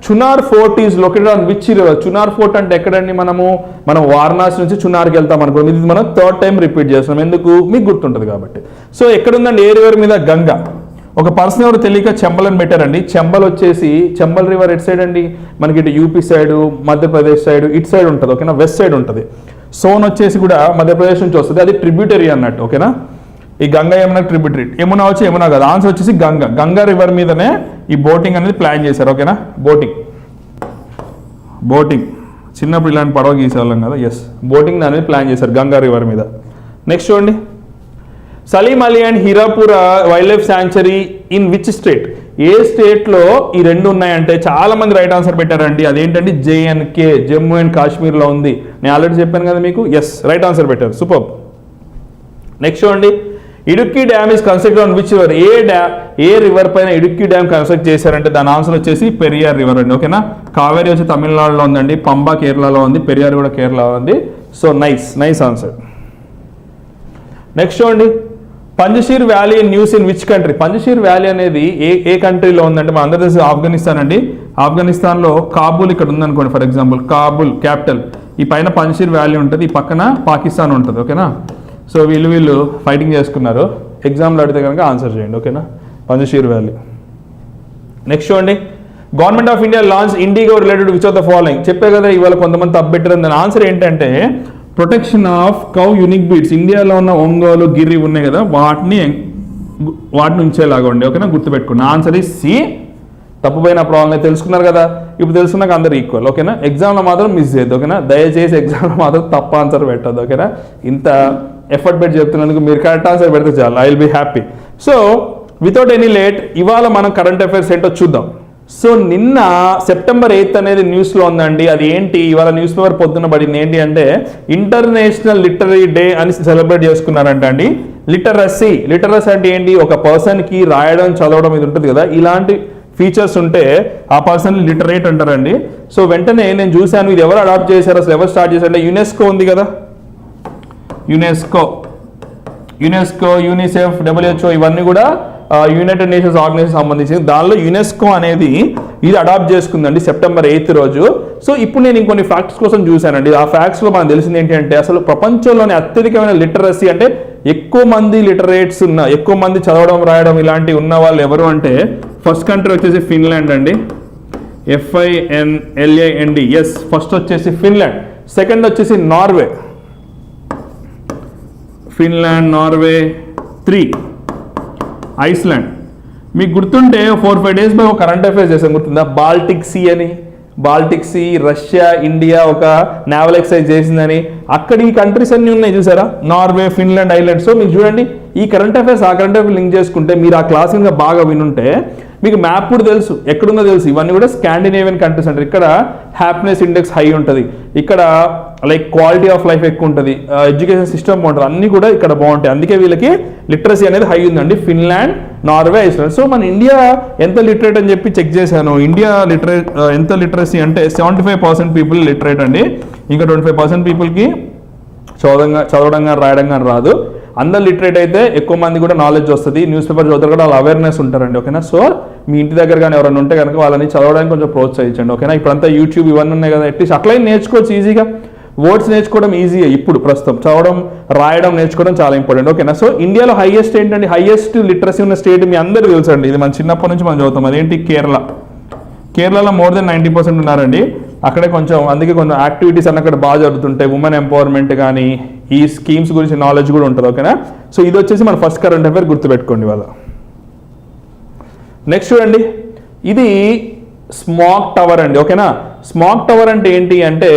Chunar fort is located on which river? Chunar fort అంటే ఎక్కడండి? మనం వారణాసి నుంచి చునార్కి వెళ్తాం అనుకో, ఇది మనం థర్డ్ టైం రిపీట్ చేస్తున్నాం, ఎందుకు? మీకు గుర్తుంటుంది కాబట్టి. సో ఎక్కడుందండి? ఏ రివర్ మీద? గంగా. ఒక పర్సన్ ఎవరు తెలియక చెంబల్ అని పెట్టారండి. చెంబల్ వచ్చేసి, చెంబల్ రివర్ ఎటు సైడ్ అండి? మనకి ఇటు యూపీ సైడ్, మధ్యప్రదేశ్ సైడ్, ఇటు సైడ్ ఉంటుంది, ఓకేనా? వెస్ట్ సైడ్ ఉంటుంది. సోన్ వచ్చేసి కూడా మధ్యప్రదేశ్ నుంచి వస్తుంది, అది ట్రిబ్యూటరీ అన్నట్టు, ఓకేనా? ఈ గంగా యమున ట్రిబ్యూటరీ. యమునా వచ్చి యమునా కాదు, ఆన్సర్ వచ్చేసి గంగా. గంగా రివర్ మీదనే ఈ బోటింగ్ అనేది ప్లాన్ చేశారు, ఓకేనా? బోటింగ్ చిన్నప్పుడు ఇలాంటి పడవ గీసేవాళ్ళం కదా, ఎస్, బోటింగ్ అనేది ప్లాన్ చేశారు గంగా రివర్ మీద. నెక్స్ట్ చూడండి, Salim Ali and Hirapura wild life sanctuary in which state? ఏ స్టేట్లో ఈ రెండు ఉన్నాయంటే చాలా మంది రైట్ ఆన్సర్ పెట్టారండి. అదేంటంటే JNK, జమ్మూ అండ్ కాశ్మీర్లో ఉంది. నేను ఆల్రెడీ చెప్పాను కదా మీకు, ఎస్, రైట్ ఆన్సర్ పెట్టారు, సూపర్. నెక్స్ట్ చూడండి, Idukki dam is constructed on which river? A river పైన ఇడుక్కి డ్యామ్ కన్స్ట్రక్ట్ చేశారంటే దాని ఆన్సర్ వచ్చేసి పెరియార్ రివర్ అండి, ఓకేనా? కావేరి వచ్చి తమిళనాడులో ఉందండి, పంబా కేరళలో ఉంది, పెరియార్ కూడా కేరళలో ఉంది. So nice answer. నెక్స్ట్ చూడండి, Panjshir valley news in which country? Panjshir valley అనేది ఏ కంట్రీలో ఉందంటే మన అందరూ తెలిసి ఆఫ్ఘనిస్తాన్ అండి. ఆఫ్ఘనిస్తాన్లో కాబూల్ ఇక్కడ ఉందనుకోండి, ఫర్ ఎగ్జాంపుల్ కాబూల్ క్యాపిటల్, ఈ పైన పంజషీర్ వ్యాలీ ఉంటుంది, ఈ పక్కన పాకిస్తాన్ ఉంటుంది, ఓకేనా? సో వీళ్ళు ఫైటింగ్ చేసుకున్నారు. ఎగ్జామ్లో అడిగితే కనుక ఆన్సర్ చేయండి, ఓకేనా? పంజషీర్ వ్యాలీ. నెక్స్ట్ చూడండి, government of India launch IndiGo related which of the following? చెప్పే కదా ఇవాళ కొంతమంది తప్పెట్టారు. దాని ఆన్సర్ ఏంటంటే protection of cow unique beads. ఇండియాలో ఉన్న ఒంగోలు, గిరి ఉన్నాయి కదా, వాటిని ఉంచేలాగా ఉండి, ఓకేనా? గుర్తుపెట్టుకోండి. ఆన్సర్ ఈ సి. తప్పుపోయిన ప్రాబ్లం తెలుసుకున్నారు కదా, ఇప్పుడు తెలుసుకున్నాక అందరు ఈక్వల్, ఓకేనా? ఎగ్జామ్లో మాత్రం మిస్ చేయొద్దు, ఓకేనా? దయచేసి ఎగ్జామ్లో మాత్రం తప్పు ఆన్సర్ పెట్టద్దు, ఓకేనా? ఇంత ఎఫర్ట్ పెట్టి చెప్తున్నందుకు మీరు కరెక్ట్ ఆన్సర్ పెడితే చాలు, I will be happy. So without any late ఇవాళ మనం కరెంట్ అఫైర్స్ ఏంటో చూద్దాం. సో నిన్న September 8th అనేది న్యూస్లో ఉందండి. అది ఏంటి? ఇవాళ న్యూస్ పేపర్ పొద్దున్న పడింది. ఏంటి అంటే ఇంటర్నేషనల్ లిటరరీ డే అని సెలబ్రేట్ చేసుకున్నారంట అండి. లిటరసీ అంటే ఏంటి? ఒక పర్సన్కి రాయడం, చదవడం ఇది ఉంటుంది కదా, ఇలాంటి ఫీచర్స్ ఉంటే ఆ పర్సన్ లిటరేట్ అంటారండి. సో వెంటనే నేను చూశాను, ఇది ఎవరు అడాప్ట్ చేశారు, అసలు ఎవరు స్టార్ట్ చేశారంటే యునెస్కో ఉంది కదా, యునెస్కో, యూనిసెఫ్, WHO ఇవన్నీ కూడా యునైటెడ్ నేషన్స్ ఆర్గనైజేషన్ సంబంధించింది. దానిలో యునెస్కో అనేది ఇది అడాప్ట్ చేసుకుందండి September 8th రోజు. సో ఇప్పుడు నేను ఇంకొన్ని ఫ్యాక్ట్స్ కోసం చూశానండి. ఆ ఫ్యాక్ట్స్లో మనకు తెలిసింది ఏంటంటే అసలు ప్రపంచంలోనే అత్యధికమైన లిటరసీ అంటే ఎక్కువ మంది లిటరేట్స్ ఎక్కువ మంది చదవడం, రాయడం ఇలాంటివి ఉన్న వాళ్ళు ఎవరు అంటే ఫస్ట్ కంట్రీ వచ్చేసి ఫిన్లాండ్ అండి, FINLAND, ఎస్, ఫస్ట్ వచ్చేసి ఫిన్లాండ్. సెకండ్ వచ్చేసి నార్వే, ఫిన్లాండ్, నార్వే. 3 ఐస్లాండ్. మీకు గుర్తుంటే 4-5 days ఒక కరెంట్ అఫైర్స్ చేసాం, గుర్తుందా? బాల్టిక్ సీ, రష్యా, ఇండియా ఒక నేవల్ ఎక్సర్సైజ్ చేసిందని. అక్కడ ఈ కంట్రీస్ అన్ని ఉన్నాయి చూసారా, నార్వే, ఫిన్లాండ్, ఐలాండ్. సో మీకు చూడండి, ఈ కరెంట్ అఫైర్స్ ఆ కరెంట్ అఫైర్స్ లింక్ చేసుకుంటే మీరు ఆ క్లాస్ ఇంకా బాగా వినుంటే మీకు మ్యాప్ కూడా తెలుసు, ఎక్కడుందో తెలుసు. ఇవన్నీ కూడా స్కాండినేవియన్ కంట్రీస్ అంటారు. ఇక్కడ హ్యాపీనెస్ ఇండెక్స్ హై ఉంటుంది, ఇక్కడ లైక్ క్వాలిటీ ఆఫ్ లైఫ్ ఎక్కువ ఉంటుంది, ఎడ్యుకేషన్ సిస్టమ్ బాగుంటుంది, అన్నీ కూడా ఇక్కడ బాగుంటాయి. అందుకే వీళ్ళకి లిటరసీ అనేది హై ఉందండి, ఫిన్లాండ్, నార్వే, ఐస్లాండ్. సో మన ఇండియా ఎంత లిటరేట్ అని చెప్పి చెక్ చేశాను. ఇండియా ఎంత లిటరసీ అంటే 75% పీపుల్ లిటరేట్ అండి. ఇంకా 25% పీపుల్కి చదవడం కానీ రాయడం కానీ రాదు. అందరు లిటరేట్ అయితే ఎక్కువ మంది కూడా నాలెడ్జ్ వస్తుంది, న్యూస్ పేపర్ చదువుతారు కూడా, వాళ్ళు అవేర్నెస్ ఉంటారండి, ఓకేనా? సో మీ ఇంటి దగ్గర కానీ ఎవరైనా ఉంటే కనుక వాళ్ళని చదవడానికి కొంచెం ప్రోత్సహించండి, ఓకేనా? ఇప్పుడంతా యూట్యూబ్ ఇవన్నీ ఉన్నాయి కదా, అట్లీస్ట్ అట్లా నేర్చుకోవచ్చు ఈజీగా. వర్డ్స్ నేర్చుకోవడం ఈజీగా ఇప్పుడు ప్రస్తుతం, చదవడం, రాయడం నేర్చుకోవడం చాలా ఇంపార్టెంట్, ఓకేనా? సో ఇండియాలో హైయెస్ట్ ఏంటండి, హైయెస్ట్ లిటరసీ ఉన్న స్టేట్ మీ అందరికీ తెలుసండి, ఇది మన చిన్నప్పటి నుంచి మనం చదువుతాం. అదేంటి? కేరళలో more than 90% ఉన్నారండి. అక్కడే కొంచెం అందుకే కొన్ని యాక్టివిటీస్ అన్న అక్కడ బాగా జరుగుతుంటాయి, ఉమెన్ ఎంపవర్మెంట్ కానీ ఈ స్కీమ్స్ గురించి నాలెడ్జ్ కూడా ఉంటుంది, ఓకేనా? సో ఇది వచ్చేసి మన ఫస్ట్ కరెంట్ అఫైర్, గుర్తుపెట్టుకోండి వాళ్ళ. నెక్స్ట్ చూడండి, ఇది స్మాగ్ టవర్ అండి, ఓకేనా? స్మాగ్ టవర్ అంటే ఏంటి అంటే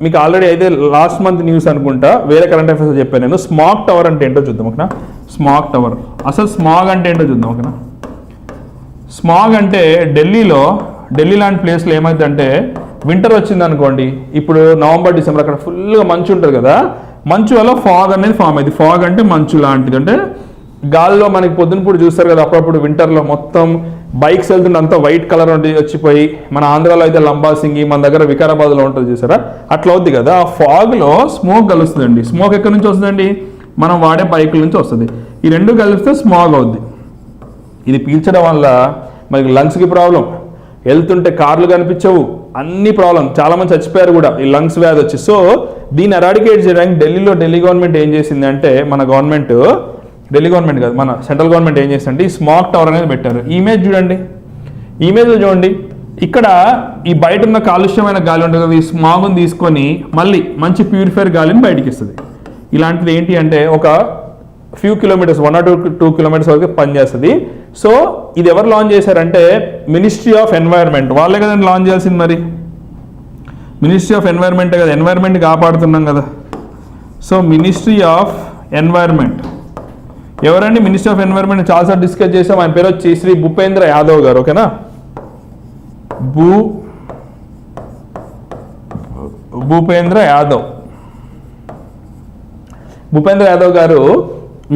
మీకు ఆల్రెడీ అయితే లాస్ట్ మంత్ న్యూస్ అనుకుంటా, వేరే కరెంట్ అఫైర్స్ చెప్పాను నేను. స్మాగ్ టవర్ అంటే ఏంటో చూద్దాం, ఓకేనా? స్మాగ్ టవర్, అసలు స్మాగ్ అంటే ఏంటో చూద్దాం, ఓకేనా? స్మాగ్ అంటే ఢిల్లీ లాంటి ప్లేస్లో ఏమైందంటే వింటర్ వచ్చింది అనుకోండి, ఇప్పుడు నవంబర్, డిసెంబర్ అక్కడ ఫుల్గా మంచు ఉంటుంది కదా, మంచు వల్ల ఫాగ్ అనేది ఫామ్ అయింది. ఫాగ్ అంటే మంచు లాంటిది, అంటే గాల్లో మనకి పొద్దునపూట చూస్తారు కదా, అప్పుడప్పుడు వింటర్లో మొత్తం బైక్స్ వెళ్తుంటే అంతా వైట్ కలర్ వచ్చిపోయి, మన ఆంధ్రాలో అయితే లంబాసింగి, మన దగ్గర వికారాబాద్లో ఉంటుంది చూసారా, అట్లా అవుద్ది కదా. ఆ ఫాగ్లో స్మోక్ కలుస్తుందండి. స్మోక్ ఎక్కడి నుంచి వస్తుందండి? మనం వాడే బైకుల నుంచి వస్తుంది. ఈ రెండు కలిస్తే స్మాగ్ అవుద్ది. ఇది పీల్చడం వల్ల మనకి లంగ్స్కి ప్రాబ్లం, వెళ్తుంటే కార్లు కనిపించవు, అన్ని ప్రాబ్లం, చాలా మంది చచ్చిపోయారు కూడా ఈ లంగ్స్ వ్యాధి వచ్చి. సో దీన్ని ఎరాడికేట్ చేయడానికి ఢిల్లీ గవర్నమెంట్ ఏం చేసింది అంటే, మన గవర్నమెంట్, ఢిల్లీ గవర్నమెంట్ కాదు మన సెంట్రల్ గవర్నమెంట్ ఏం చేసిందంటే ఈ స్మాగ్ టవర్ అనేది పెట్టారు. ఇమేజ్ చూడండి, ఇమేజ్లో చూడండి, ఇక్కడ ఈ బయట ఉన్న కాలుష్యమైన గాలి ఉంటుంది కదా, ఈ స్మాగ్ని తీసుకొని మళ్ళీ మంచి ప్యూరిఫైర్ గాలిని బయటికి ఇస్తుంది. ఇలాంటిది ఏంటి అంటే ఒక ఫ్యూ కిలోమీటర్స్ 1 or 2 kilometers వరకు పనిచేస్తుంది. సో ఇది ఎవరు లాంచ్ చేశారంటే మినిస్ట్రీ ఆఫ్ ఎన్వైర్న్మెంట్, వాళ్ళే కదండి లాంచ్ చేయాల్సింది. మరి మినిస్ట్రీ ఆఫ్ ఎన్వైర్న్మెంటే కదా, ఎన్వైర్న్మెంట్ కాపాడుతున్నాం కదా. సో మినిస్ట్రీ ఆఫ్ ఎన్వైర్న్మెంట్ ఎవరండి? మినిస్ట్రీ ఆఫ్ ఎన్వైర్న్మెంట్ చాలాసార్లు డిస్కస్ చేసాం. ఆయన పేరు వచ్చి శ్రీ భూపేంద్ర యాదవ్ గారు. ఓకేనా, భూపేంద్ర యాదవ్ గారు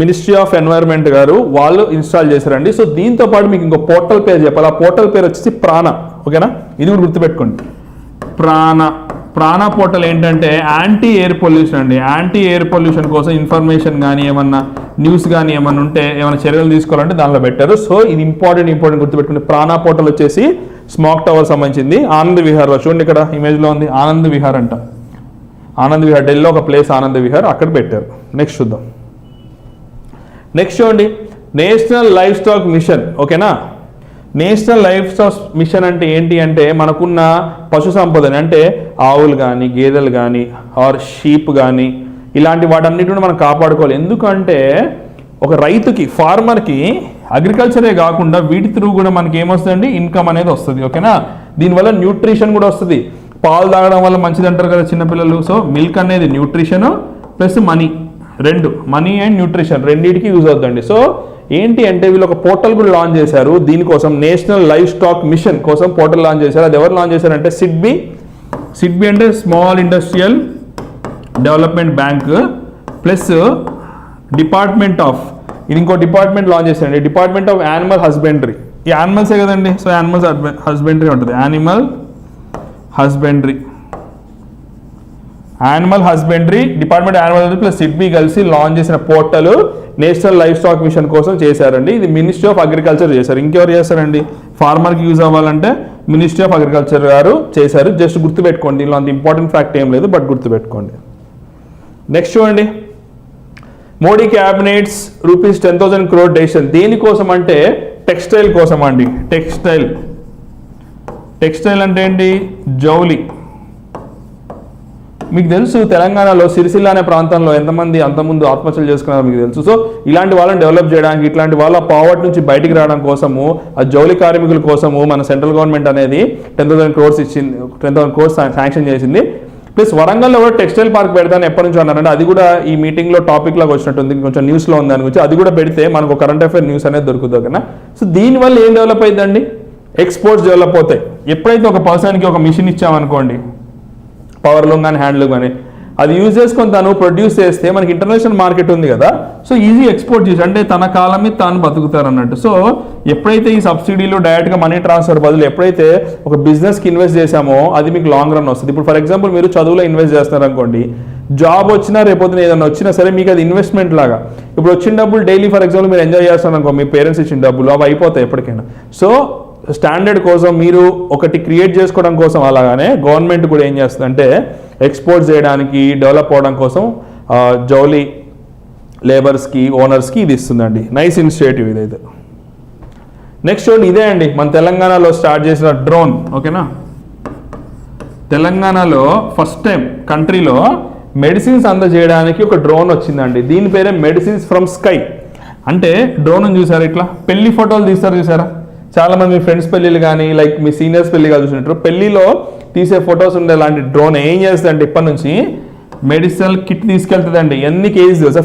మినిస్ట్రీ ఆఫ్ ఎన్వైర్న్మెంట్ గారు వాళ్ళు ఇన్స్టాల్ చేశారండి. సో దీంతో పాటు మీకు ఇంకో పోర్టల్ పేరు చెప్పాలి. ఆ పోర్టల్ పేరు వచ్చేసి ప్రాణ. ఓకేనా, ఇది కూడా గుర్తుపెట్టుకోండి. ప్రాణ పోర్టల్ ఏంటంటే యాంటీ ఎయిర్ పొల్యూషన్ అండి. యాంటీ ఎయిర్ పొల్యూషన్ కోసం ఇన్ఫర్మేషన్ కానీ ఏమన్నా న్యూస్ కానీ ఏమన్నా ఉంటే ఏమైనా చర్యలు తీసుకోవాలంటే దానిలో పెట్టారు. సో ఇది ఇంపార్టెంట్ గుర్తుపెట్టుకోండి. ప్రాణ పోర్టల్ వచ్చేసి స్మాగ్ టవర్ సంబంధించింది. ఆనంద్ విహార్లో చూడండి, ఇక్కడ ఇమేజ్లో ఉంది ఆనంద్ విహార్ అంట. ఆనంద్ విహార్ ఢిల్లీలో ఒక ప్లేస్ ఆనంద్ విహార్, అక్కడ పెట్టారు. నెక్స్ట్ చూద్దాం. నెక్స్ట్ చూడండి, నేషనల్ లైఫ్ స్టాక్ మిషన్. ఓకేనా, నేషనల్ లైఫ్ స్టాక్ మిషన్ అంటే ఏంటి అంటే మనకున్న పశు సంపదని, అంటే ఆవులు కానీ గేదెలు కానీ ఆర్ షీప్ కానీ ఇలాంటి వాటన్నిటిని మనం కాపాడుకోవాలి. ఎందుకంటే ఒక రైతుకి, ఫార్మర్కి అగ్రికల్చరే కాకుండా వీటి త్రూ కూడా మనకి ఏమొస్తుందండి, ఇన్కమ్ అనేది వస్తుంది. ఓకేనా, దీనివల్ల న్యూట్రిషన్ కూడా వస్తుంది. పాలు తాగడం వల్ల మంచిది అంటారు కదా చిన్నపిల్లలు. సో మిల్క్ అనేది న్యూట్రిషన్ ప్లస్ మనీ, రెండు, మనీ అండ్ న్యూట్రిషన్ రెండింటికి యూజ్ అవుతుందండి. సో ఏంటి అంటే వీళ్ళు ఒక పోర్టల్ కూడా లాంచ్ చేశారు దీనికోసం, నేషనల్ లైఫ్ స్టాక్ మిషన్ కోసం పోర్టల్ లాంచ్ చేశారు. అది ఎవరు లాంచ్ చేశారంటే సిడ్బి అంటే small industrial development bank plus department of, ఇది ఇంకో డిపార్ట్మెంట్ లాంచ్ చేశారండి, డిపార్ట్మెంట్ ఆఫ్ యానిమల్ హస్బెండరీ. ఈ యానిమల్సే కదండి, సో యానిమల్స్ హస్బెండరీ ఉంటుంది. Animal husbandry department animal plus SIDBI కలిసి లాంచ్ చేసిన portal national livestock mission కోసం చేశారండి. ఇది మినిస్ట్రీ ఆఫ్ అగ్రికల్చర్ చేశారు. ఇంకెవరు చేస్తారండి? ఫార్మర్కి యూజ్ అవ్వాలంటే మినిస్ట్రీ ఆఫ్ అగ్రికల్చర్ గారు చేశారు. జస్ట్ గుర్తుపెట్టుకోండి, దీనిలో అంత ఇంపార్టెంట్ ఫ్యాక్ట్ ఏం లేదు, బట్ గుర్తుపెట్టుకోండి. నెక్స్ట్ చూడండి, మోడీ క్యాబినెట్స్ ₹10,000 crore డెసిషన్. దేనికోసం అంటే టెక్స్టైల్ కోసం అండి. టెక్స్టైల్ అంటే ఏంటి? జౌలి. మీకు తెలుసు తెలంగాణలో సిరిసిల్ల అనే ప్రాంతంలో ఎంతమంది అంతకుముందు ఆత్మహత్యలు చేసుకున్నారో మీకు తెలుసు. సో ఇలాంటి వాళ్ళని డెవలప్ చేయడానికి, ఇట్లాంటి వాళ్ళ పావర్టీ నుంచి బయటికి రావడం కోసము, ఆ జౌలి కార్మికుల కోసము మన సెంట్రల్ గవర్నమెంట్ అనేది 10,000 crores ఇచ్చింది, 10,000 crores శాంక్షన్ చేసింది. ప్లస్ వరంగల్లో కూడా టెక్స్టైల్ పార్క్ పెడతాను ఎప్పటి నుంచో అన్నారంటే, అది కూడా ఈ మీటింగ్లో టాపిక్ లాగా వచ్చినట్టుంది, కొంచెం న్యూస్లో ఉంది దాని గురించి. అది కూడా పెడితే మనకు కరెంట్ అఫైర్ న్యూస్ అనేది దొరుకుతుంది. ఓకేనా, సో దీనివల్ల ఏం డెవలప్ అవుతుందండి? ఎక్స్పోర్ట్స్ డెవలప్ అవుతాయి. ఎప్పుడైతే ఒక పర్సన్కి ఒక మిషన్ ఇచ్చామనుకోండి, పవర్ లూమ్ కానీ హ్యాండ్ లూమ్ కానీ, అది యూజ్ చేసుకొని తను ప్రొడ్యూస్ చేస్తే మనకి ఇంటర్నేషనల్ మార్కెట్ ఉంది కదా, సో ఈజీ ఎక్స్పోర్ట్ చేసి, అంటే తన కాలం మీద తాను బతుకుతారు అన్నట్టు. సో ఎప్పుడైతే ఈ సబ్సిడీలో డైరెక్ట్గా మనీ ట్రాన్స్ఫర్ బదులు ఎప్పుడైతే ఒక బిజినెస్కి ఇన్వెస్ట్ చేశామో అది మీకు లాంగ్ రన్ వస్తుంది. ఇప్పుడు ఫర్ ఎగ్జాంపుల్ మీరు చదువులో ఇన్వెస్ట్ చేస్తున్నారు అనుకోండి, జాబ్ వచ్చినా రేపొద్దున ఏదైనా వచ్చినా సరే మీకు అది ఇన్వెస్ట్మెంట్ లాగా. ఇప్పుడు వచ్చిన డబ్బులు డైలీ ఫర్ ఎగ్జాంపుల్ మీరు ఎంజాయ్ చేస్తున్నారు అనుకో, మీ పేరెంట్స్ ఇచ్చిన డబ్బులు అవి అయిపోతాయి ఎప్పటికైనా. సో స్టాండర్డ్ కోసం మీరు ఒకటి క్రియేట్ చేసుకోవడం కోసం, అలాగానే గవర్నమెంట్ కూడా ఏం చేస్తుందంటే ఎక్స్పోర్ట్ చేయడానికి, డెవలప్ అవడం కోసం జౌలి లేబర్స్కి, ఓనర్స్కి ఇది ఇస్తుందండి. నైస్ ఇనిషియేటివ్ ఇదైతే. నెక్స్ట్ చూడండి, ఇదే అండి మన తెలంగాణలో స్టార్ట్ చేసిన డ్రోన్. ఓకేనా, తెలంగాణలో ఫస్ట్ టైం కంట్రీలో మెడిసిన్స్ అందజేయడానికి ఒక డ్రోన్ వచ్చిందండి. దీని పేరే మెడిసిన్స్ ఫ్రమ్ స్కై. అంటే డ్రోన్ చూసారా, ఇట్లా పెళ్లి ఫోటోలు తీస్తారు చూసారా, చాలా మంది మీ ఫ్రెండ్స్ పెళ్ళిళ్ళు కానీ లైక్ మీ సీనియర్స్ పెళ్లి కాదు చూసినట్టు పెళ్లిలో తీసే ఫొటోస్ ఉండే లాంటి డ్రోన్ ఏం చేస్తుందంటే ఇప్పటి నుంచి మెడిసినల్ కిట్ తీసుకెళ్తుందండి. ఎన్ని కేజీస్ తెలుసా?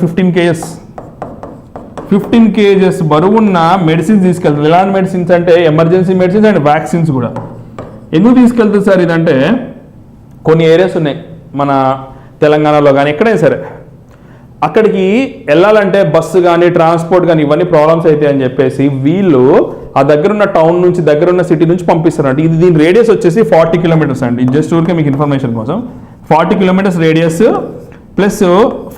15 kgs బరువున్న మెడిసిన్స్ తీసుకెళ్తుంది. ఎలాంటి మెడిసిన్స్ అంటే ఎమర్జెన్సీ మెడిసిన్స్ అండ్ వ్యాక్సిన్స్ కూడా. ఎందుకు తీసుకెళ్తుంది సార్ ఇదంటే, కొన్ని ఏరియాస్ ఉన్నాయి మన తెలంగాణలో కానీ ఎక్కడైనా సరే, అక్కడికి వెళ్ళాలంటే బస్సు కానీ ట్రాన్స్పోర్ట్ కానీ ఇవన్నీ ప్రాబ్లమ్స్ అవుతాయి అని చెప్పేసి వీళ్ళు ఆ దగ్గరున్న టౌన్ నుంచి, దగ్గరున్న సిటీ నుంచి పంపిస్తారంట. ఇది దీని రేడియస్ వచ్చేసి 40 kilometers అండి. జస్ట్ ఊరికే మీకు ఇన్ఫర్మేషన్ కోసం 40 kilometers radius plus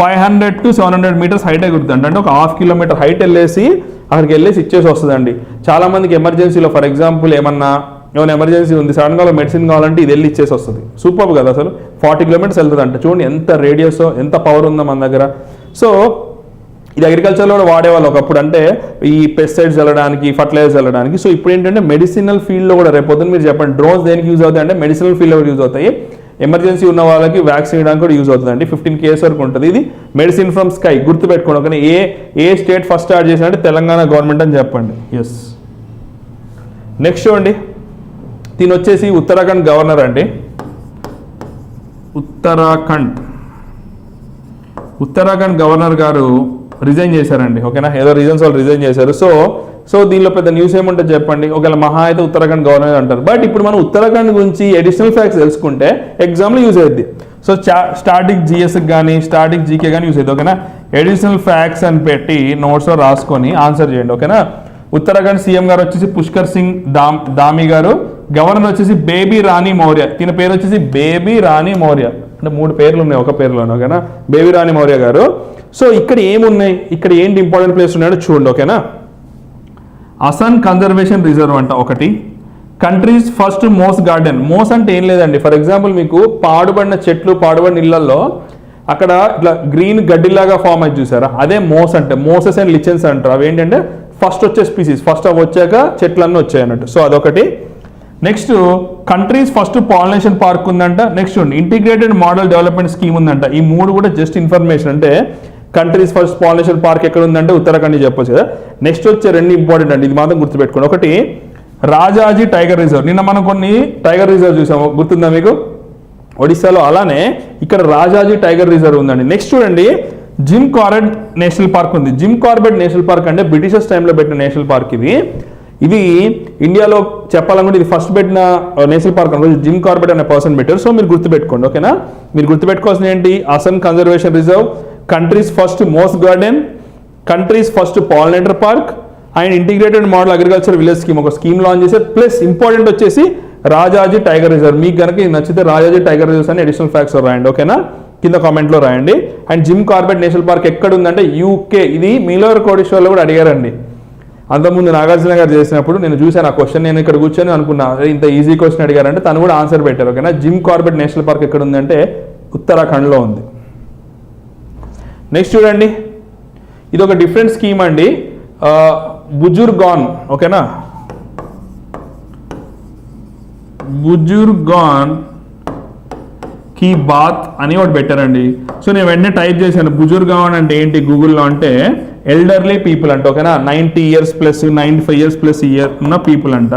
500 to 700 meters height ఎగురుతుంది. అంటే ఒక 1/2 kilometer హైట్ వెళ్ళేసి అక్కడికి వెళ్ళేసి ఇచ్చేసి వస్తుందండి. చాలా మందికి ఎమర్జెన్సీలో ఫర్ ఎగ్జాంపుల్ ఏమన్నా ఏమైనా ఎమర్జెన్సీ ఉంది, సడన్గా మెడిసిన్ కావాలంటే ఇది వెళ్ళి ఇచ్చేసి వస్తుంది. సూపర్ కదా అసలు. 40 కిలోమీటర్స్ వెళ్తుంది అంటే చూడండి ఎంత రేడియస్, ఎంత పవర్ ఉందో మన దగ్గర. సో ఇది అగ్రికల్చర్లో కూడా వాడేవాళ్ళు ఒకప్పుడు, అంటే ఈ పెస్టిసైడ్స్ వెళ్ళడానికి, ఫర్టిలైజర్స్ వెళ్ళడానికి. సో ఇప్పుడు ఏంటంటే మెడిసినల్ ఫీల్డ్లో కూడా రేపొద్దున మీరు చెప్పండి డ్రోన్స్ దేనికి యూజ్ అవుతాయి అంటే మెడిసినల్ ఫీల్డ్లో కూడా యూజ్ అవుతాయి. ఎమర్జెన్సీ ఉన్న వాళ్ళకి వ్యాక్సిన్ ఇవ్వడానికి కూడా యూజ్ అవుతుందండి. 15 కేస్ వరకు ఉంటుంది. ఇది మెడిసిన్ ఫ్రమ్ స్కై గుర్తుపెట్టుకోండి. కానీ ఏ స్టేట్ ఫస్ట్ స్టార్ట్ చేసినట్టే తెలంగాణ గవర్నమెంట్ అని చెప్పండి. ఎస్. నెక్స్ట్ చూడండి, దీని వచ్చేసి ఉత్తరాఖండ్ గవర్నర్ అండి. ఉత్తరాఖండ్ గవర్నర్ గారు రిజైన్ చేశారండి. ఓకేనా, ఏదో రీజన్స్ వాళ్ళు రిజైన్ చేశారు. సో దీనిలో పెద్ద న్యూస్ ఏముంటుంది చెప్పండి. ఒకవేళ మహా అయితే ఉత్తరాఖండ్ గవర్నర్ అంటారు. బట్ ఇప్పుడు మనం ఉత్తరాఖండ్ గురించి అడిషనల్ ఫ్యాక్ట్స్ తెలుసుకుంటే ఎగ్జామ్లో యూజ్ అవుద్ది. సో స్టాటిక్ జిఎస్కి కానీ స్టాటిక్ జీకే కానీ యూజ్ అవుతుంది. ఓకేనా, అడిషనల్ ఫ్యాక్ట్స్ అని పెట్టి నోట్స్లో రాసుకొని ఆన్సర్ చేయండి. ఓకేనా, ఉత్తరాఖండ్ సీఎం గారు వచ్చేసి పుష్కర్ సింగ్ దామి గారు, గవర్నర్ వచ్చేసి బేబీ రాణి మౌర్య. దీని పేరు వచ్చేసి బేబీ రాణి మౌర్య. అంటే 3 పేర్లు ఉన్నాయి ఒక పేరులోనే. ఓకేనా, బేబీ రాణి మౌర్య గారు. సో ఇక్కడ ఏమున్నాయి, ఇక్కడ ఏంటి ఇంపార్టెంట్ ప్లేస్ ఉన్నాయో చూడండి. ఓకేనా, అసన్ కన్జర్వేషన్ రిజర్వ్ అంట ఒకటి. Countries first moss garden. మోస్ అంటే ఏం లేదండి, ఫర్ ఎగ్జాంపుల్ మీకు పాడుబడిన చెట్లు, పాడుబడిన ఇళ్లలో అక్కడ ఇట్లా గ్రీన్ గడ్డిలాగా ఫామ్ అయితే చూసారా, అదే మోస్ అంటే. మోసెస్ అండ్ లిచెన్స్ అంటారు. అవి ఏంటంటే ఫస్ట్ వచ్చే స్పీసీస్, ఫస్ట్ అవి వచ్చాక చెట్లన్నీ వచ్చాయి అన్నట్టు. సో అదొకటి. Next countries first pollination park ఉందంట. Next integrated model development scheme ఉందంట. ఈ 3 కూడా జస్ట్ ఇన్ఫర్మేషన్. అంటే కంట్రీస్ ఫస్ట్ పాలినేషన్ పార్క్ ఎక్కడ ఉందంటే ఉత్తరాఖండ్ చెప్పొచ్చు కదా. నెక్స్ట్ వచ్చే 2 ఇంపార్టెంట్ అండి, ఇది మాత్రం గుర్తుపెట్టుకోండి. ఒకటి రాజాజీ టైగర్ రిజర్వ్. నిన్న మనం కొన్ని టైగర్ రిజర్వ్ చూసాము, గుర్తుందా మీకు, ఒడిశాలో. అలానే ఇక్కడ రాజాజీ టైగర్ రిజర్వ్ ఉందండి. నెక్స్ట్ చూడండి, జిమ్ కార్బెట్ నేషనల్ పార్క్ ఉంది. జిమ్ కార్బెట్ నేషనల్ పార్క్ అంటే బ్రిటిషర్స్ టైంలో పెట్టిన నేషనల్ పార్క్ ఇది ఇండియాలో చెప్పాలనుకుంటే ఇది ఫస్ట్ పెట్టిన నేషనల్ పార్క్ అనుకో, జిమ్ కార్బెట్ అనే పర్సన్ పెట్టారు. సో మీరు గుర్తుపెట్టుకోండి. ఓకేనా, మీరు గుర్తుపెట్టుకోవాల్సిన ఏంటి, Asan conservation reserve, countries first moss garden, countries first pollinator park and integrated model agriculture village scheme, ఒక స్కీమ్ లాంచ్ చేశారు. ప్లస్ ఇంపార్టెంట్ వచ్చేసి రాజాజీ టైగర్ రిజర్వ్. మీకు కనుక ఇది నచ్చితే రాజాజీ టైగర్ రిజర్వ్స్ అని అడిషనల్ ఫ్యాక్ట్స్ రాయండి. ఓకేనా, కింద కామెంట్లో రాయండి. And Jim Corbett national park ఎక్కడ ఉందంటే యూకే. ఇది మీలోర్ కోటేశ్వర్లో కూడా అడిగారండి. అంతకుముందు నాగార్జున గారు చేసినప్పుడు నేను చూశాను ఆ క్వశ్చన్. నేను ఇక్కడ కూర్చొని అనుకున్నా ఇంత ఈజీ క్వశ్చన్ అడిగారంటే తను కూడా ఆన్సర్ పెట్టారు. ఓకేనా, జిమ్ కార్బెట్ నేషనల్ పార్క్ ఎక్కడ ఉందంటే ఉత్తరాఖండ్లో ఉంది. నెక్స్ట్ చూడండి, ఇది ఒక డిఫరెంట్ స్కీమ్ అండి, బుజుర్గాన్. ఓకేనా, బుజుర్గాన్ కి బాత్ అని ఒకటి పెట్టారండి. సో నేను వెంటనే టైప్ చేశాను బుజుర్గాన్ అంటే ఏంటి గూగుల్లో, అంటే ఎల్డర్లీ పీపుల్ అంట. ఓకేనా, 90 years plus 95 years plus year ఉన్న పీపుల్ అంట.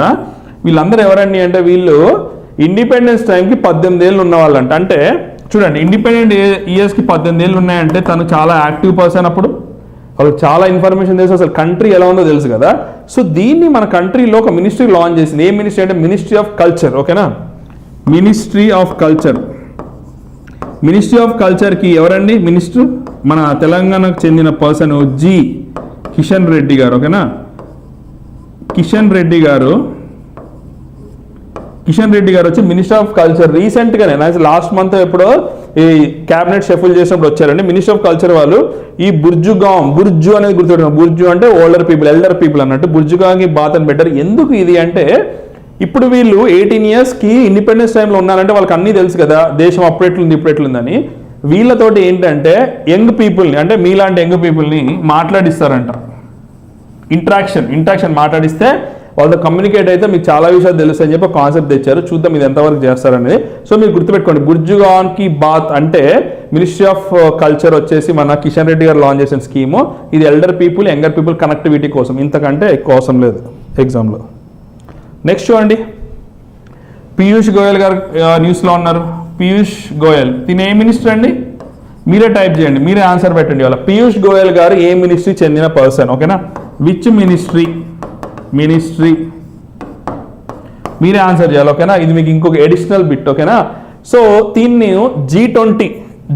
వీళ్ళందరూ ఎవరండి అంటే వీళ్ళు ఇండిపెండెన్స్ టైంకి 18 ఏళ్ళు ఉన్న వాళ్ళంట. అంటే చూడండి, ఇండిపెండెంట్ ఇయర్స్కి 18 ఏళ్ళు ఉన్నాయంటే తను చాలా యాక్టివ్ పర్సన్. అప్పుడు వాళ్ళకి చాలా ఇన్ఫర్మేషన్ తెలుసు, అసలు కంట్రీ ఎలా ఉందో తెలుసు కదా. సో దీన్ని మన కంట్రీలో ఒక మినిస్ట్రీ లాంచ్ చేసింది. ఏ మినిస్ట్రీ అంటే మినిస్ట్రీ ఆఫ్ కల్చర్. ఓకేనా, ministry of culture. Ministry of కల్చర్కి ఎవరండి మినిస్టర్, మన తెలంగాణకు చెందిన పర్సన్ జి కిషన్ రెడ్డి గారు. ఓకేనా, కిషన్ రెడ్డి గారు వచ్చి మినిస్టర్ ఆఫ్ కల్చర్. రీసెంట్గానే లాస్ట్ మంత్ ఎప్పుడో ఈ క్యాబినెట్ షెఫుల్ చేసినప్పుడు వచ్చారండి. మినిస్టర్ ఆఫ్ కల్చర్ వాళ్ళు ఈ బుర్జు అనేది గుర్తుపెట్టుకున్నారు. బుర్జు అంటే ఓల్డర్ పీపుల్, ఎల్డర్ పీపుల్ అన్నట్టు. బుర్జుగాంకి బాత్ అని పెట్టారు. ఎందుకు ఇది అంటే ఇప్పుడు వీళ్ళు 18 yearsకి ఇండిపెండెన్స్ టైంలో ఉన్నారంటే వాళ్ళకి అన్నీ తెలుసు కదా, దేశం అప్పుడెట్లుంది ఇప్పుడెట్లుందని. వీళ్ళతోటి ఏంటంటే యంగ్ పీపుల్ని, అంటే మీలాంటి యంగ్ పీపుల్ని మాట్లాడిస్తారంట. ఇంట్రాక్షన్ మాట్లాడిస్తే వాళ్ళతో కమ్యూనికేట్ అయితే మీకు చాలా విషయాలు తెలుస్తాయని చెప్పి కాన్సెప్ట్ తెచ్చారు. చూద్దాం ఇది ఎంతవరకు చేస్తారనేది. సో మీరు గుర్తుపెట్టుకోండి, బుర్జుగాన్ కి బాత్ అంటే మినిస్ట్రీ ఆఫ్ కల్చర్ వచ్చేసి మన కిషన్ రెడ్డి గారు లాంచ్ చేసిన స్కీము. ఇది elder people, younger people connectivity కోసం. ఇంతకంటే ఎక్కువ అవసరం లేదు ఎగ్జామ్లో. నెక్స్ట్ చూడండి, పీయూష్ గోయల్ గారు న్యూస్లో ఉన్నారు. పీయూష్ గోయల్ తినే ఏ మినిస్టర్ అండి, మీరే టైప్ చేయండి, మీరే ఆన్సర్ పెట్టండి. వాళ్ళ పీయూష్ గోయల్ గారు ఏ మినిస్ట్రీ చెందిన పర్సన్. ఓకేనా, విచ్ మినిస్ట్రీ మీరే ఆన్సర్ చేయాలి. ఓకేనా, ఇది మీకు ఇంకొక ఎడిషనల్ బిట్. ఓకేనా, సో దీన్ని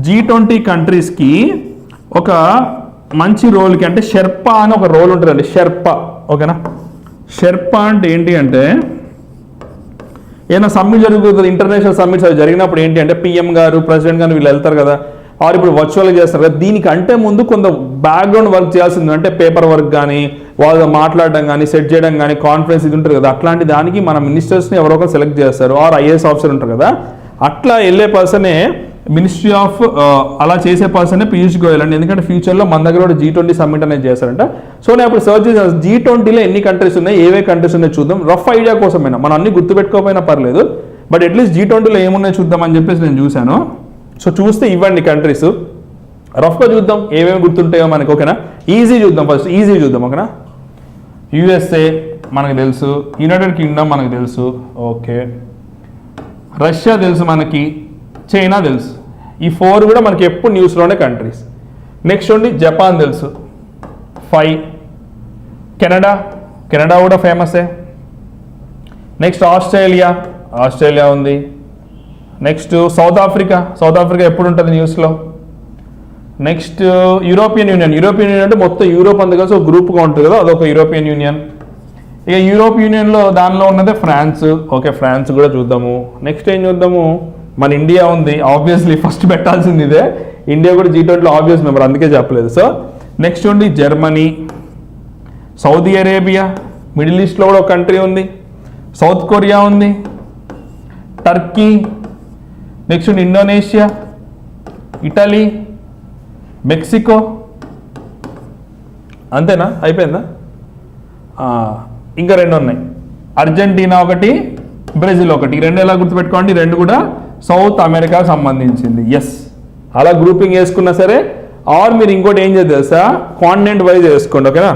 G20 కంట్రీస్కి ఒక మంచి రోల్కి, అంటే షెర్పా అని ఒక రోల్ ఉంటుందండి. షెర్పా. ఓకేనా, షెర్పా అంటే ఏంటి అంటే ఏదైనా సమ్మిట్ జరుగుతుంది, ఇంటర్నేషనల్ సమ్మిట్స్ అవి జరిగినప్పుడు ఏంటి అంటే పిఎం గారు, ప్రెసిడెంట్ గారు వీళ్ళు వెళ్తారు కదా. ఆర్ ఇప్పుడు వర్చువల్గా చేస్తారు కదా, దీనికంటే ముందు కొంత బ్యాక్గ్రౌండ్ వర్క్ చేయాల్సింది, అంటే పేపర్ వర్క్ కానీ వాళ్ళతో మాట్లాడడం కానీ సెట్ చేయడం కానీ కాన్ఫరెన్స్ ఇది ఉంటుంది కదా, అట్లాంటి దానికి మన మినిస్టర్స్ని ఎవరో ఒకరు సెలెక్ట్ చేస్తారు, ఆర్ ఐఏఎస్ ఆఫీసర్ ఉంటారు కదా, అట్లా వెళ్ళే పర్సనే మినిస్ట్రీ ఆఫ్ అలా చేసే పర్సనే పీయూష్ గోయల్ అండి. ఎందుకంటే ఫ్యూచర్లో మన దగ్గర కూడా G20 సమ్మిట్ అనేది చేస్తారంట. సో నేను అప్పుడు సర్చ్ చేసాను G20లో ఎన్ని కంట్రీస్ ఉన్నాయి, ఏవే కంట్రీస్ ఉన్నాయి చూద్దాం, రఫ్ ఐడియా కోసమైనా, మనం అన్ని గుర్తుపెట్టుకోకపోయినా పర్లేదు, బట్ అట్లీస్ట్ G20లో ఏమున్నాయో చూద్దాం అని చెప్పేసి నేను చూశాను. సో చూస్తే ఇవ్వండి కంట్రీస్, రఫ్గా చూద్దాం ఏమేమి గుర్తుంటాయో మనకి, ఓకేనా. ఈజీ చూద్దాం, ఫస్ట్ ఈజీ చూద్దాం, ఓకేనా. USA మనకు తెలుసు, యునైటెడ్ కింగ్డమ్ మనకు తెలుసు, ఓకే. రష్యా తెలుసు మనకి, చైనా తెలుసు, ఈ 4 కూడా మనకి ఎప్పుడు న్యూస్లోనే కంట్రీస్. నెక్స్ట్ ఉండి జపాన్ తెలుసు 5, కెనడా కూడా ఫేమసే. నెక్స్ట్ ఆస్ట్రేలియా ఉంది. నెక్స్ట్ సౌత్ ఆఫ్రికా ఎప్పుడు ఉంటుంది న్యూస్లో. నెక్స్ట్ యూరోపియన్ యూనియన్ అంటే మొత్తం యూరోప్ అంతా కలిసి ఒక గ్రూప్గా ఉంటుంది కదా, అదొక యూరోపియన్ యూనియన్. ఇక యూరోప్ యూనియన్లో దానిలో ఉన్నదే ఫ్రాన్స్, ఓకే, ఫ్రాన్స్ కూడా చూద్దాము. నెక్స్ట్ ఏం చూద్దాము, మన ఇండియా ఉంది, ఆబ్వియస్లీ ఫస్ట్ పెట్టాల్సింది ఇదే, ఇండియా కూడా G20లో ఆబ్వియస్ మెంబర్, అందుకే చెప్పలేదు. సో నెక్స్ట్ ఉండి జర్మనీ, సౌదీ అరేబియా, మిడిల్ ఈస్ట్లో కూడా ఒక కంట్రీ ఉంది, సౌత్ కొరియా ఉంది, టర్కీ, నెక్స్ట్ ఉండి ఇండోనేషియా, ఇటలీ, మెక్సికో. అంతేనా, అయిపోయిందా? ఇంకా 2 ఉన్నాయి, అర్జెంటీనా ఒకటి, బ్రెజిల్ ఒకటి. ఈ 2 ఎలా గుర్తుపెట్టుకోండి, 2 కూడా సౌత్ అమెరికా సంబంధించింది. ఎస్, అలా గ్రూపింగ్ వేసుకున్నా సరే, ఆర్ మీరు ఇంకోటి ఏం చేద్దాం తెలుసా, కాంటినెంట్ వైజ్ వేసుకోండి, ఓకేనా.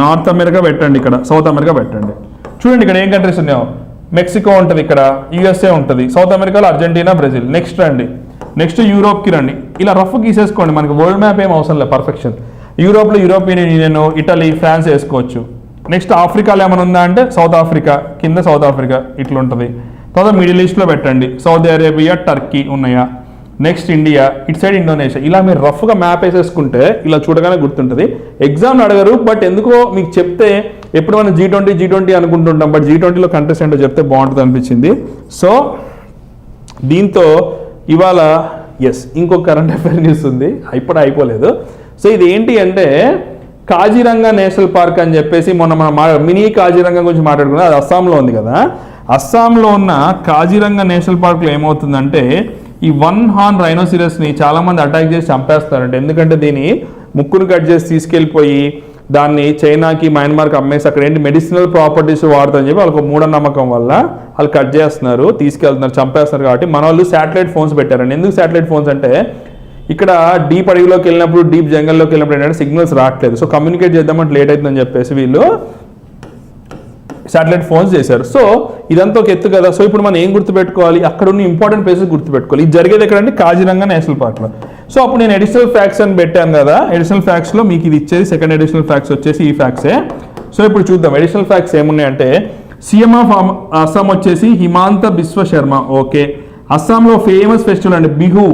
నార్త్ అమెరికా పెట్టండి, ఇక్కడ సౌత్ అమెరికా పెట్టండి. చూడండి ఇక్కడ ఏం కంట్రీస్ ఉన్నాయో, మెక్సికో ఉంటుంది, ఇక్కడ USA ఉంటుంది, సౌత్ అమెరికాలో అర్జెంటీనా, బ్రెజిల్. నెక్స్ట్ రండి, నెక్స్ట్ యూరోప్కి రండి. ఇలా రఫ్ గీసేసుకోండి, మనకి వరల్డ్ మ్యాప్ ఏం అవసరం లేదు, పర్ఫెక్షన్. యూరోప్లో యూరోపియన్ యూనియన్, ఇటలీ, ఫ్రాన్స్ వేసుకోవచ్చు. నెక్స్ట్ ఆఫ్రికాలో ఏమైనా ఉందా అంటే సౌత్ ఆఫ్రికా, కింద సౌత్ ఆఫ్రికా ఇట్లా ఉంటుంది. తర్వాత మిడిల్ ఈస్ట్లో పెట్టండి, సౌదీ అరేబియా, టర్కీ ఉన్నాయా. నెక్స్ట్ ఇండియా, ఇటు సైడ్ ఇండోనేషియా. ఇలా మీరు రఫ్గా మ్యాప్ వేసేసుకుంటే ఇలా చూడగానే గుర్తుంటుంది. ఎగ్జామ్ అడగరు, బట్ ఎందుకో మీకు చెప్తే ఎప్పుడు మనం G20 అనుకుంటుంటాం, బట్ G20లో కంట్రీస్ ఏంటో చెప్తే బాగుంటుంది అనిపించింది. సో దీంతో ఇవాళ ఇంకో కరెంట్ అఫైర్ న్యూస్ ఉంది, ఇప్పుడు అయిపోలేదు. సో ఇది ఏంటి అంటే కాజీరంగా నేషనల్ పార్క్ అని చెప్పేసి మొన్న మనం మినీ కాజీరంగా గురించి మాట్లాడుకున్నాం, అది అస్సాంలో ఉంది కదా. అస్సాంలో ఉన్న కాజీరంగా నేషనల్ పార్క్లో ఏమవుతుందంటే ఈ 1 హార్న్ రైనోసిరస్ని చాలామంది అటాక్ చేసి చంపేస్తారంటే, ఎందుకంటే దీని ముక్కును కట్ చేసి తీసుకెళ్ళిపోయి దాన్ని చైనాకి, మయన్మార్కి అమ్మేసి అక్కడ ఏంటి మెడిసినల్ ప్రాపర్టీస్ వాడతారని చెప్పి వాళ్ళకి మూఢనమ్మకం వల్ల వాళ్ళు కట్ చేస్తున్నారు, తీసుకెళ్తున్నారు, చంపేస్తున్నారు. కాబట్టి మన వాళ్ళు శాటిలైట్ ఫోన్స్ పెట్టారండి. ఎందుకు శాటిలైట్ ఫోన్స్ అంటే ఇక్కడ డీప్ అడవిలోకి వెళ్ళినప్పుడు, డీప్ జంగల్లోకి వెళ్ళినప్పుడు ఏంటంటే సిగ్నల్స్ రావట్లేదు, సో కమ్యూనికేట్ చేద్దామంటే లేట్ అవుతుందని చెప్పేసి వీళ్ళు శాటిలైట్ ఫోన్స్ చేశారు. సో ఇదంతా ఒక ఎత్తు కదా. సో ఇప్పుడు మనం ఏం గుర్తుపెట్టుకోవాలి, అక్కడ ఉన్న ఇంపార్టెంట్ ప్లేసెస్ గుర్తుపెట్టుకోవాలి. ఇది జరిగేది ఎక్కడంటే కాజీరంగా నేషనల్ పార్క్లో. సో అప్పుడు నేను అడిషనల్ ఫ్యాక్ట్స్ అని పెట్టాను కదా, అడిషనల్ ఫ్యాక్ట్స్లో మీకు ఇది ఇచ్చేది సెకండ్ అడిషనల్ ఫ్యాక్ట్స్ వచ్చేసి ఈ ఫ్యాక్ట్సే. సో ఇప్పుడు చూద్దాం అడిషనల్ ఫ్యాక్ట్స్ ఏమున్నాయంటే, సీఎం ఆఫ్ అస్సాం వచ్చేసి హిమాంత బిశ్వ శర్మ, ఓకే. అస్సాంలో ఫేమస్ ఫెస్టివల్ అండి బిహు.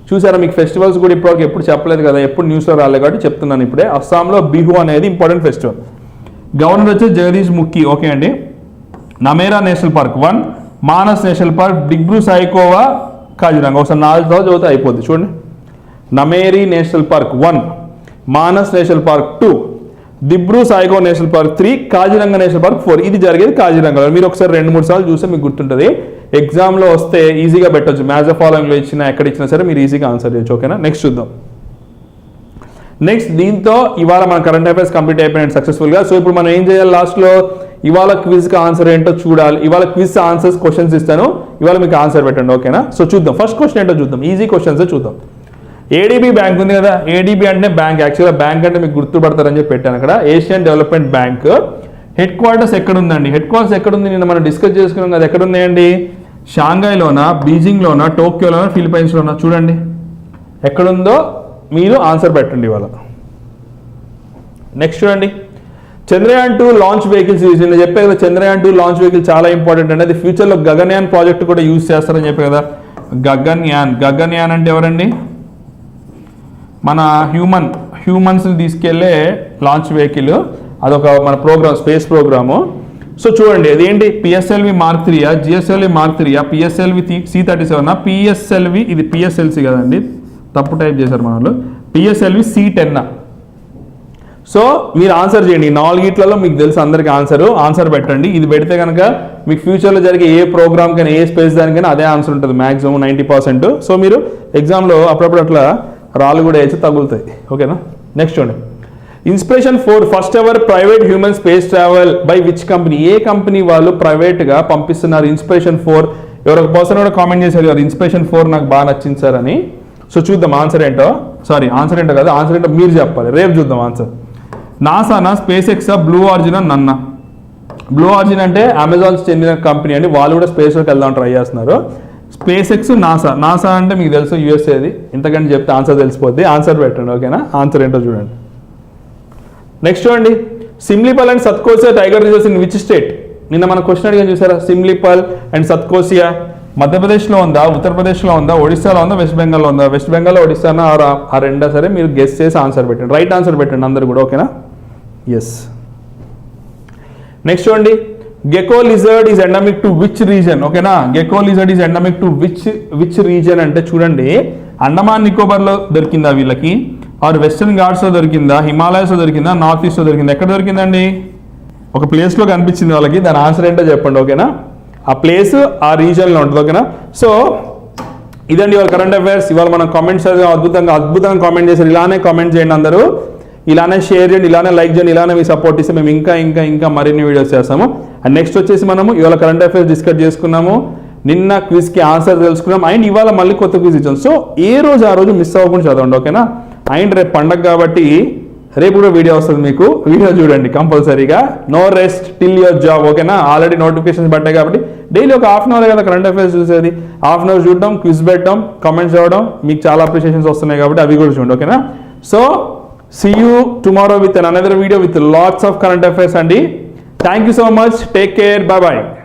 చూసారా, మీకు ఫెస్టివల్స్ కూడా ఇప్పటివరకు ఎప్పుడు చెప్పలేదు కదా, ఎప్పుడు న్యూస్లో రాలేదు కాబట్టి చెప్తున్నాను ఇప్పుడే. అస్సాంలో బిహు అనేది ఇంపార్టెంట్ ఫెస్టివల్. గవర్నర్ వచ్చేసి జగదీష్ ముఖి, ఓకే అండి. Nameri national park 1, Manas national park, Dibru Saikhowa, Kaziranga. ఒకసారి 4 రోజులు చదివితే అయిపోద్ది. చూడండి, Nameri national park 1, Manas national park 2, Dibru Saikhowa national park 3, Kaziranga national park 4. ఇది జరిగేది కాజీరంగా. మీరు ఒకసారి 2-3 సార్లు చూస్తే మీకు గుర్తుంటుంది. ఎగ్జామ్లో వస్తే ఈజీగా పెట్టవచ్చు, మ్యాచ్ ఆఫ్ ఫాలోయింగ్లో ఇచ్చినా ఎక్కడ ఇచ్చినా సరే మీరు ఈజీగా ఆన్సర్ చేయొచ్చు, ఓకేనా. నెక్స్ట్ చూద్దాం. నెక్స్ట్ దీంతో ఇవాళ మన కరెంట్ అఫైర్స్ కంప్లీట్ అయిపోయినాయి సక్సెస్ఫుల్గా. సో ఇప్పుడు మనం ఏం చేయాలి, లాస్ట్లో ఇవాళ క్విజ్కి ఆన్సర్ ఏంటో చూడాలి. ఇవాళ క్విజ్ ఆన్సర్స్ క్వశ్చన్స్ ఇస్తాను, ఇవాళ మీకు ఆన్సర్ పెట్టండి, ఓకేనా. సో చూద్దాం, ఫస్ట్ క్వశ్చన్ ఏంటో చూద్దాం, ఈజీ క్వశ్చన్స్ చూద్దాం. ఏడీబీ బ్యాంక్ ఉంది కదా, ఏడీబీ అంటే బ్యాంక్, యాక్చువల్గా బ్యాంక్ అంటే మీకు గుర్తుపడతారని చెప్పి పెట్టాను అక్కడ. Asian development bank head quarters ఎక్కడ ఉందండి, హెడ్ క్వార్టర్స్ ఎక్కడుంది నిన్న మనం డిస్కస్ చేసుకున్నాం కదా, ఎక్కడ ఉన్నాయండి, షాంఘైలోనా, బీజింగ్లోనా, టోక్యోలోనా, ఫిలిపైన్స్లోనా. చూడండి ఎక్కడుందో మీరు ఆన్సర్ పెట్టండి ఇవాళ. నెక్స్ట్ చూడండి, చంద్రయాన్ 2 లాంచ్ వెహికల్స్ యూజ్. నేను చెప్పే కదా చంద్రయాన్ 2 లాంచ్ వెహికల్ చాలా ఇంపార్టెంట్ అండి, అది ఫ్యూచర్లో గగన్యాన్ ప్రాజెక్ట్ కూడా యూజ్ చేస్తారని చెప్పే కదా. గగన్యాన్ అంటే ఎవరండి, మన హ్యూమన్స్ని తీసుకెళ్లే లాంచ్ వెహికల్, అదొక మన ప్రోగ్రామ్, స్పేస్ ప్రోగ్రాము. సో చూడండి అదేంటి, PSLV mark 3, GSLV mark 3, PSLV C37, PSLV ఇది పిఎస్ఎల్సి కదండి, తప్పు టైప్ చేశారు మన వాళ్ళు. PSLV C10. సో మీరు ఆన్సర్ చేయండి. 4 మీకు తెలుసు అందరికీ ఆన్సర్ పెట్టండి. ఇది పెడితే కనుక మీకు ఫ్యూచర్లో జరిగే ఏ ప్రోగ్రామ్కైనా ఏ స్పేస్ దానికైనా అదే ఆన్సర్ ఉంటుంది మ్యాక్సిమం 90%. సో మీరు ఎగ్జామ్లో అప్పుడప్పుడు అట్లా రాళ్ళు కూడా వేసి తగులుతాయి. ఓకేనా? నెక్స్ట్ చూడండి. Inspiration 4 first ever private human space travel by which company? A company వాళ్ళు ప్రైవేట్గా పంపిస్తున్నారు ఇన్స్పిరేషన్ 4? ఎవరొక పర్సన్ కూడా కామెంట్ చేశారు కదా ఇన్స్పిరేషన్ 4 నాకు బాగా నచ్చింది సార్ అని. సో చూద్దాం ఆన్సర్ ఏంటో. ఆన్సర్ ఏంటో కదా, ఆన్సర్ ఏంటో మీరు చెప్పాలి. రేపు చూద్దాం ఆన్సర్. నాసానా, స్పేస్ ఎక్సా, బ్లూ ఆరిజిన్ నన్న. బ్లూ ఆరిజిన్ అంటే అమెజాన్ చెందిన కంపెనీ అండి. వాళ్ళు కూడా స్పేస్లోకి వెళ్దాం ట్రై చేస్తున్నారు. స్పేస్ ఎక్స్ నాసా అంటే మీకు తెలుసు యూఎస్ఏది. ఇంతకంటే చెప్తే ఆన్సర్ తెలిసిపోద్ది. ఆన్సర్ పెట్టండి. ఓకేనా? ఆన్సర్ ఏంటో చూడండి. నెక్స్ట్ చూడండి. Similipal and Satkosia tiger reserves in which state? నిన్న మన క్వశ్చన్ అడిగాను చూసారా. సిమ్లీపాల్ అండ్ సత్కోసియా మధ్యప్రదేశ్లో ఉందా, ఉత్తరప్రదేశ్లో ఉందా, ఒడిశాలో ఉందా, వెస్ట్ బెంగాల్లో ఉందా? వెస్ట్ బెంగాల్, ఒడిశానా ఆ రెండా సరే మీరు గెస్ చేసి ఆన్సర్ పెట్టండి. రైట్ ఆన్సర్ పెట్టండి అందరు కూడా. ఓకేనా? ఎస్. నెక్స్ట్ చూడండి. Gecko lizard is endemic to which region? ఓకేనా? Gecko lizard is endemic to which region అంటే చూడండి, అండమాన్ నికోబార్లో దొరికిందా వీళ్ళకి, ఆర్ వెస్టర్న్ ఘాట్స్లో దొరికిందా, హిమాలయస్లో దొరికిందా, నార్త్ ఈస్ట్లో దొరికిందా? ఎక్కడ దొరికిందండి? ఒక ప్లేస్లో కనిపించింది వాళ్ళకి. దాని ఆన్సర్ ఏంటో చెప్పండి. ఓకేనా? ఆ ప్లేస్ ఆ రీజన్లో ఉంటుంది. ఓకేనా? సో ఇదండి ఇవాళ కరెంట్ అఫైర్స్. ఇవాళ మనం కామెంట్స్ అద్భుతంగా కామెంట్ చేశారు. ఇలానే కామెంట్ చేయండి అందరూ, ఇలానే షేర్ చేయండి, ఇలానే లైక్ చేయండి, ఇలానే మీ సపోర్ట్ ఇస్తే మేము ఇంకా మరిన్ని వీడియోస్ చేస్తాము. అండ్ నెక్స్ట్ వచ్చేసి మనము ఇవాళ కరెంట్ అఫైర్స్ డిస్కస్ చేసుకున్నాము, నిన్న క్విజ్కి ఆన్సర్ తెలుసుకున్నాం, అండ్ ఇవాళ మళ్ళీ కొత్త క్విజ్ ఇచ్చాం. సో ఏ రోజు ఆ రోజు మిస్ అవ్వకుండా చదవండి. ఓకేనా? అండ్ రేపు పండగ కాబట్టి రేపు కూడా వీడియో వస్తుంది మీకు. వీడియో చూడండి కంపల్సరీగా. No rest till your job. ఓకేనా? ఆల్రెడీ నోటిఫికేషన్స్ పడ్డాయి కాబట్టి డైలీ ఒక హాఫ్ అన్ అవర్ కదా కరెంట్ అఫైర్స్ చూసేది. హాఫ్ అన్ అవర్ చూడడం, క్విజ్ పెట్టడం, కామెంట్స్ చదవడం, మీకు చాలా అప్రిషియేషన్స్ వస్తున్నాయి కాబట్టి అవి కూడా చూడండి. ఓకేనా? So see you tomorrow with another video with lots of current affairs అండి. Thank you so much. Take care. Bye bye.